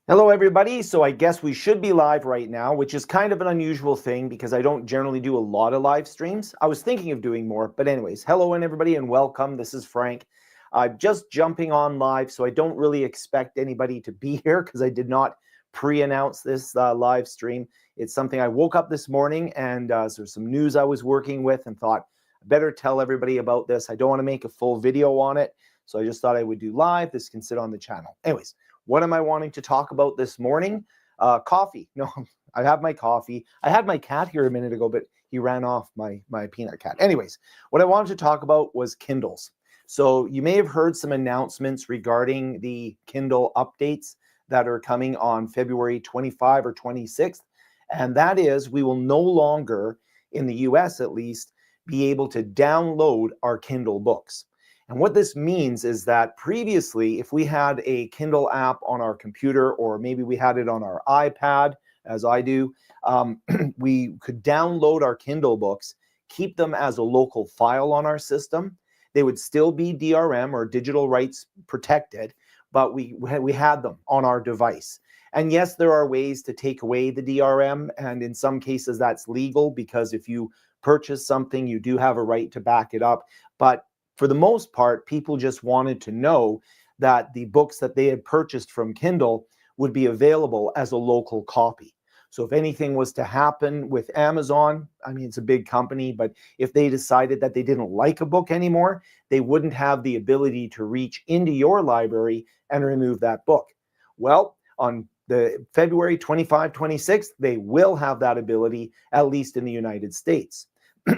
Hello, everybody. So I guess we should be live right now, which is kind of an unusual thing because I don't generally do a lot of live streams. I was thinking of doing more, but anyways, hello and everybody and welcome. This is Frank. I'm just jumping on live, so I don't really expect anybody to be here because I did not pre-announce this live stream. It's something I woke up this morning and there's some news I was working with and thought I better tell everybody about this. I don't want to make a full video on it, so I just thought I would do live. This can sit on the channel. Anyways. What am I wanting to talk about this morning? Coffee. No, I have my coffee. I had my cat here a minute ago, but he ran off, my peanut cat. Anyways, what I wanted to talk about was Kindles. So you may have heard some announcements regarding the Kindle updates that are coming on February 25 or 26th. And that is, we will no longer, in the US at least, be able to download our Kindle books. And what this means is that previously, if we had a Kindle app on our computer, or maybe we had it on our iPad, as I do, we could download our Kindle books, keep them as a local file on our system. They would still be DRM or digital rights protected, but we had them on our device. And yes, there are ways to take away the DRM, and in some cases that's legal because if you purchase something, you do have a right to back it up. But for the most part, people just wanted to know that the books that they had purchased from Kindle would be available as a local copy. So if anything was to happen with Amazon, I mean, it's a big company, but if they decided that they didn't like a book anymore, they wouldn't have the ability to reach into your library and remove that book. Well, on the February 25, 26th, they will have that ability, at least in the United States.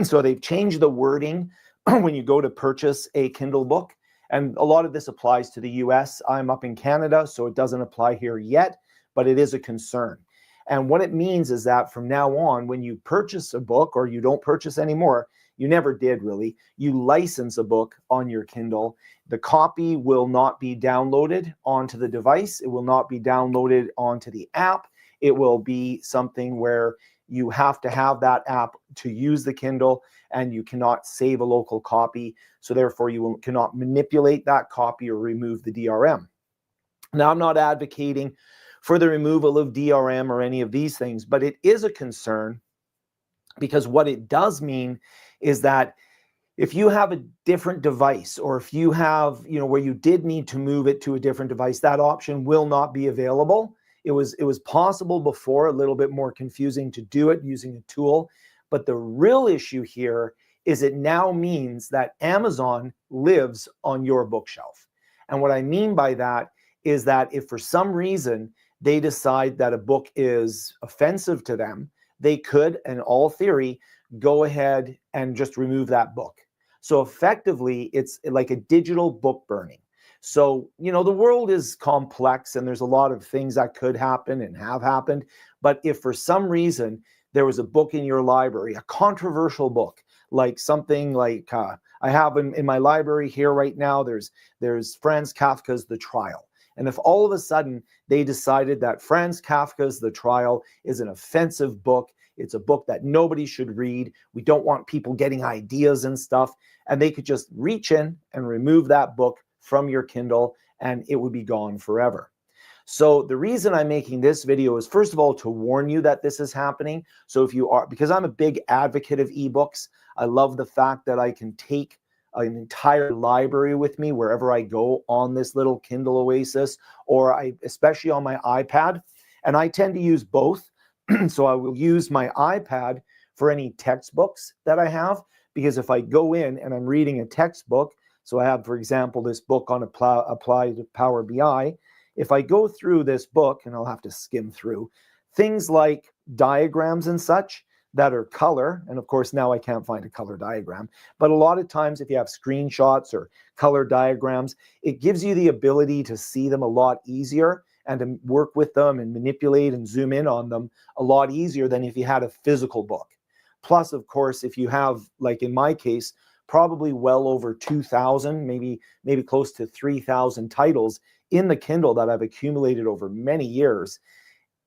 So they've changed the wording when you go to purchase a Kindle book. And a lot of this applies to the US. I'm up in Canada, so it doesn't apply here yet, but it is a concern. And what it means is that from now on, when you purchase a book, or you don't purchase anymore, you never did really, you license a book on your Kindle. The copy will not be downloaded onto the device. It will not be downloaded onto the app. It will be something where you have to have that app to use the Kindle, and you cannot save a local copy. So therefore, you cannot manipulate that copy or remove the DRM. Now, I'm not advocating for the removal of DRM or any of these things, but it is a concern because what it does mean is that if you have a different device, or if you have, where you did need to move it to a different device, that option will not be available. It was possible before, a little bit more confusing to do it using a tool. But the real issue here is it now means that Amazon lives on your bookshelf. And what I mean by that is that if for some reason they decide that a book is offensive to them, they could, in all theory, go ahead and just remove that book. So effectively, it's like a digital book burning. So, the world is complex and there's a lot of things that could happen and have happened. But if for some reason there was a book in your library, a controversial book, like something like I have in my library here right now, there's Franz Kafka's The Trial. And if all of a sudden they decided that Franz Kafka's The Trial is an offensive book, it's a book that nobody should read, we don't want people getting ideas and stuff, and they could just reach in and remove that book from your Kindle and it would be gone forever. So the reason I'm making this video is, first of all, to warn you that this is happening. So if you are, because I'm a big advocate of ebooks, I love the fact that I can take an entire library with me wherever I go on this little Kindle Oasis, or especially on my iPad. And I tend to use both. So I will use my iPad for any textbooks that I have, because if I go in and I'm reading a textbook, so I have, for example, this book on applied Power BI. If I go through this book, and I'll have to skim through, things like diagrams and such that are color, and of course now I can't find a color diagram, but a lot of times if you have screenshots or color diagrams, it gives you the ability to see them a lot easier and to work with them and manipulate and zoom in on them a lot easier than if you had a physical book. Plus, of course, if you have, like in my case, probably well over 2,000, maybe close to 3,000 titles in the Kindle that I've accumulated over many years.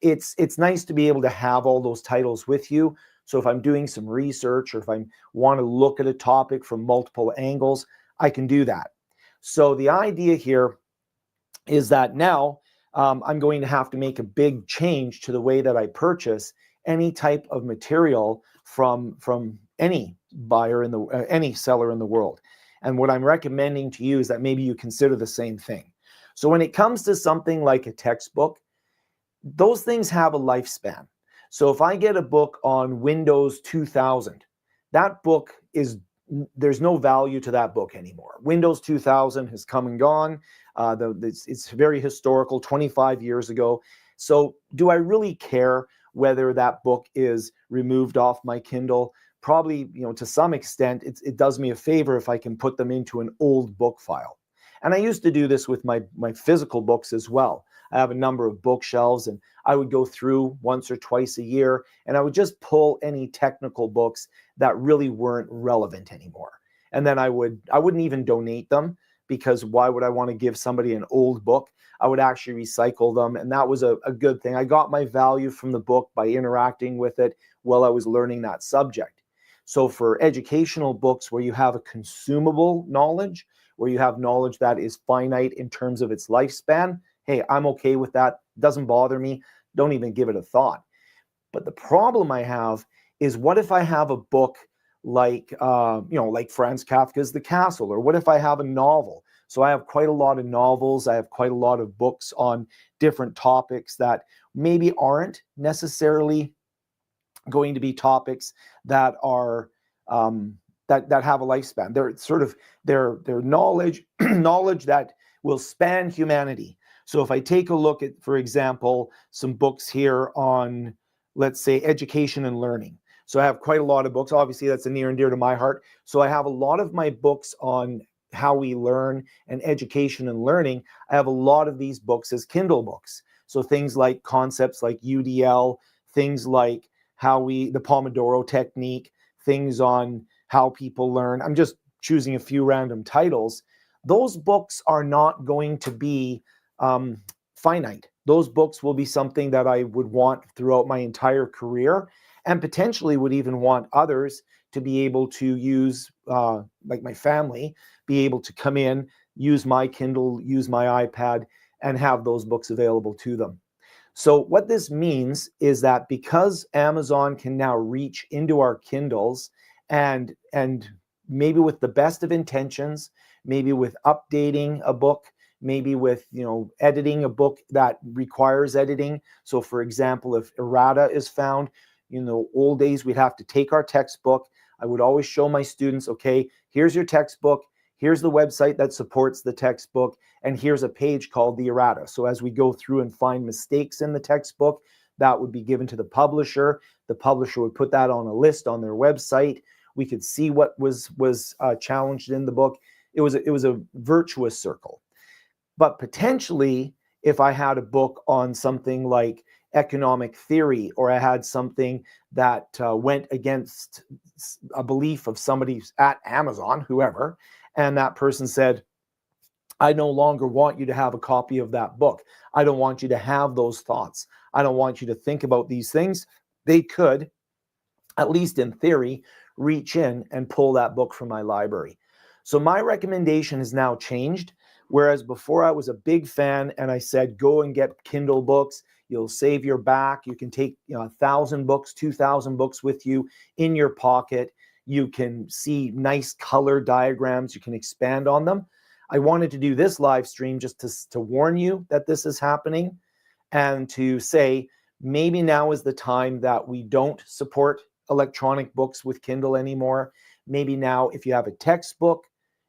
It's nice to be able to have all those titles with you. So if I'm doing some research, or if I want to look at a topic from multiple angles, I can do that. So the idea here is that now I'm going to have to make a big change to the way that I purchase any type of material from any buyer in the any seller in the world. And what I'm recommending to you is that maybe you consider the same thing. So when it comes to something like a textbook, those things have a lifespan. So if I get a book on Windows 2000, that book there's no value to that book anymore. Windows 2000 has come and gone. It's very historical, 25 years ago. So do I really care whether that book is removed off my Kindle? Probably, to some extent, it does me a favor if I can put them into an old book file. And I used to do this with my physical books as well. I have a number of bookshelves, and I would go through once or twice a year, and I would just pull any technical books that really weren't relevant anymore. And then I wouldn't even donate them, because why would I want to give somebody an old book? I would actually recycle them, and that was a good thing. I got my value from the book by interacting with it while I was learning that subject. So for educational books where you have a consumable knowledge, where you have knowledge that is finite in terms of its lifespan, hey, I'm okay with that. Doesn't bother me. Don't even give it a thought. But the problem I have is, what if I have a book like, like Franz Kafka's The Castle, or what if I have a novel? So I have quite a lot of novels. I have quite a lot of books on different topics that maybe aren't necessarily going to be topics that are that have a lifespan. They're sort of their knowledge that will span humanity. So if I take a look at, for example, some books here on, let's say, education and learning. So I have quite a lot of books. Obviously, that's a near and dear to my heart. So I have a lot of my books on how we learn and education and learning. I have a lot of these books as Kindle books. So things like concepts like UDL, things like the Pomodoro technique, things on how people learn. I'm just choosing a few random titles. Those books are not going to be finite. Those books will be something that I would want throughout my entire career, and potentially would even want others to be able to use, like my family, be able to come in, use my Kindle, use my iPad, and have those books available to them. So what this means is that because Amazon can now reach into our Kindles, and maybe with the best of intentions, maybe with updating a book, maybe with editing a book that requires editing. So for example, if errata is found, old days we'd have to take our textbook. I would always show my students, okay, here's your textbook, here's the website that supports the textbook, and here's a page called the errata. So as we go through and find mistakes in the textbook, that would be given to the publisher. The publisher would put that on a list on their website. We could see what was challenged in the book. It was a virtuous circle. But potentially, if I had a book on something like economic theory, or I had something that went against a belief of somebody at Amazon, whoever, and that person said, I no longer want you to have a copy of that book. I don't want you to have those thoughts. I don't want you to think about these things. They could, at least in theory, reach in and pull that book from my library. So my recommendation has now changed. Whereas before I was a big fan and I said, go and get Kindle books. You'll save your back. You can take 1,000 books, 2,000 books with you in your pocket. You can see nice color diagrams. You can expand on them. I wanted to do this live stream just to warn you that this is happening, and to say maybe now is the time that we don't support electronic books with Kindle anymore. Maybe now, if you have a textbook,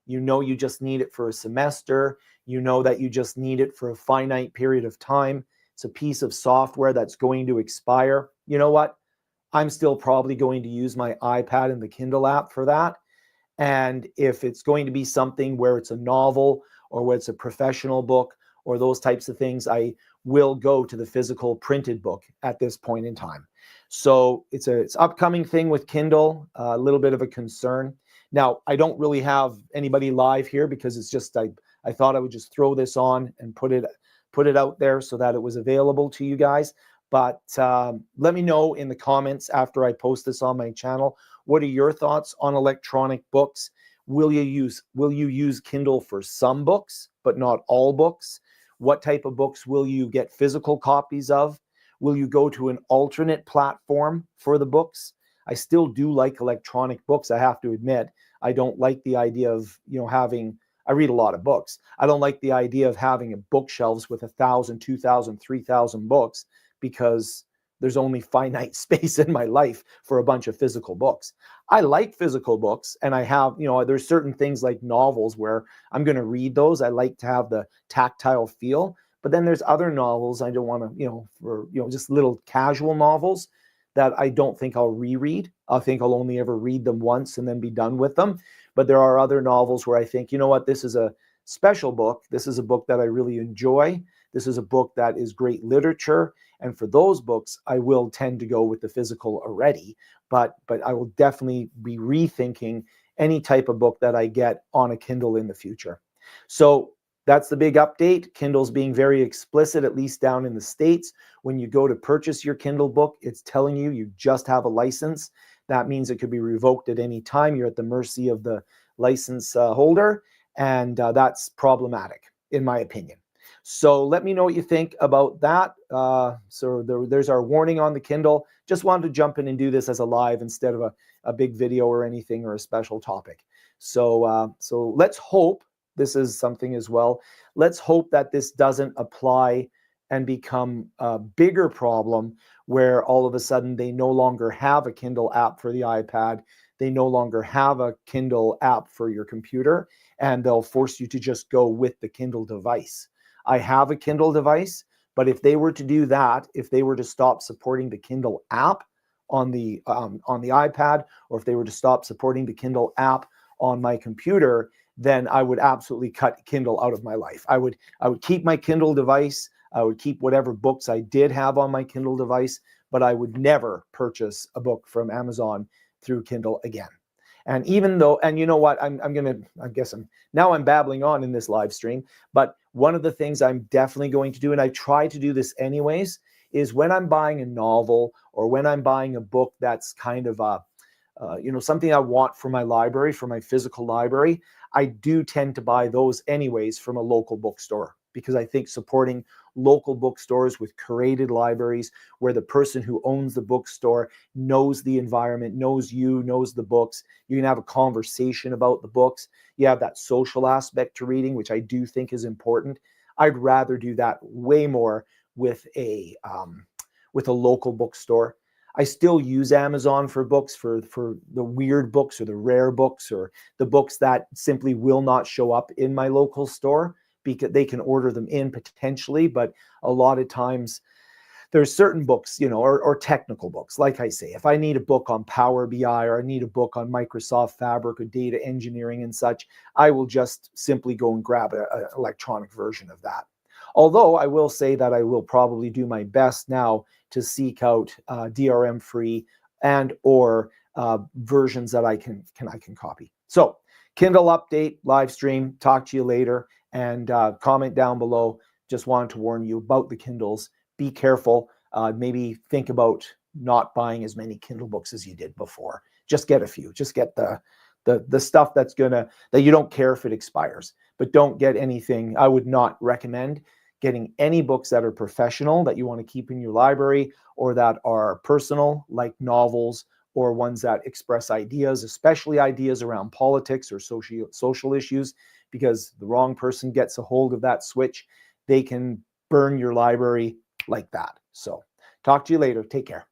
you just need it for a semester, that you just need it for a finite period of time. It's a piece of software that's going to expire. You know what? I'm still probably going to use my iPad and the Kindle app for that. And if it's going to be something where it's a novel, or where it's a professional book, or those types of things, I will go to the physical printed book at this point in time. So it's upcoming thing with Kindle, a little bit of a concern. Now, I don't really have anybody live here, because it's just I thought I would just throw this on and put it out there so that it was available to you guys. But let me know in the comments after I post this on my channel, what are your thoughts on electronic books? Will you use Kindle for some books, but not all books? What type of books will you get physical copies of? Will you go to an alternate platform for the books? I still do like electronic books, I have to admit. I don't like the idea of, having, I read a lot of books. I don't like the idea of having a bookshelves with 1,000, 2,000, 3,000 books, because there's only finite space in my life for a bunch of physical books. I like physical books, and I have, there's certain things like novels where I'm going to read those. I like to have the tactile feel. But then there's other novels I don't want to, for, just little casual novels that I don't think I'll reread. I think I'll only ever read them once and then be done with them. But there are other novels where I think, this is a special book. This is a book that I really enjoy. This is a book that is great literature. And for those books, I will tend to go with the physical already. But I will definitely be rethinking any type of book that I get on a Kindle in the future. So that's the big update. Kindle's being very explicit, at least down in the States. When you go to purchase your Kindle book, it's telling you just have a license. That means it could be revoked at any time. You're at the mercy of the license holder, and that's problematic, in my opinion. So let me know what you think about that. There's our warning on the Kindle. Just wanted to jump in and do this as a live instead of a big video or anything, or a special topic. So let's hope this is something as well. Let's hope that this doesn't apply and become a bigger problem where all of a sudden they no longer have a Kindle app for the iPad. They no longer have a Kindle app for your computer, and they'll force you to just go with the Kindle device. I have a Kindle device, but if they were to do that, if they were to stop supporting the Kindle app on the iPad, or if they were to stop supporting the Kindle app on my computer, then I would absolutely cut Kindle out of my life. I would keep my Kindle device. I would keep whatever books I did have on my Kindle device, but I would never purchase a book from Amazon through Kindle again. And even though, and you know what, I'm babbling on in this live stream, but one of the things I'm definitely going to do, and I try to do this anyways, is when I'm buying a novel or when I'm buying a book that's kind of something I want for my library, for my physical library, I do tend to buy those anyways from a local bookstore, because I think supporting local bookstores with curated libraries where the person who owns the bookstore knows the environment, knows you, knows the books, you can have a conversation about the books. You have that social aspect to reading, which I do think is important. I'd rather do that way more with a local bookstore. I still use Amazon for books, for the weird books or the rare books or the books that simply will not show up in my local store, because they can order them in potentially, but a lot of times there's certain books, or technical books. Like I say, if I need a book on Power BI or I need a book on Microsoft Fabric or data engineering and such, I will just simply go and grab an electronic version of that. Although I will say that I will probably do my best now to seek out DRM-free and or versions that I can copy. So Kindle update, live stream, talk to you later, and comment down below. Just wanted to warn you about the Kindles. Be careful. Maybe think about not buying as many Kindle books as you did before. Just get a few. Just get the stuff that you don't care if it expires. But don't get anything. I would not recommend getting any books that are professional that you want to keep in your library, or that are personal, like novels, or ones that express ideas, especially ideas around politics or social issues, because the wrong person gets a hold of that switch, they can burn your library like that. So talk to you later. Take care.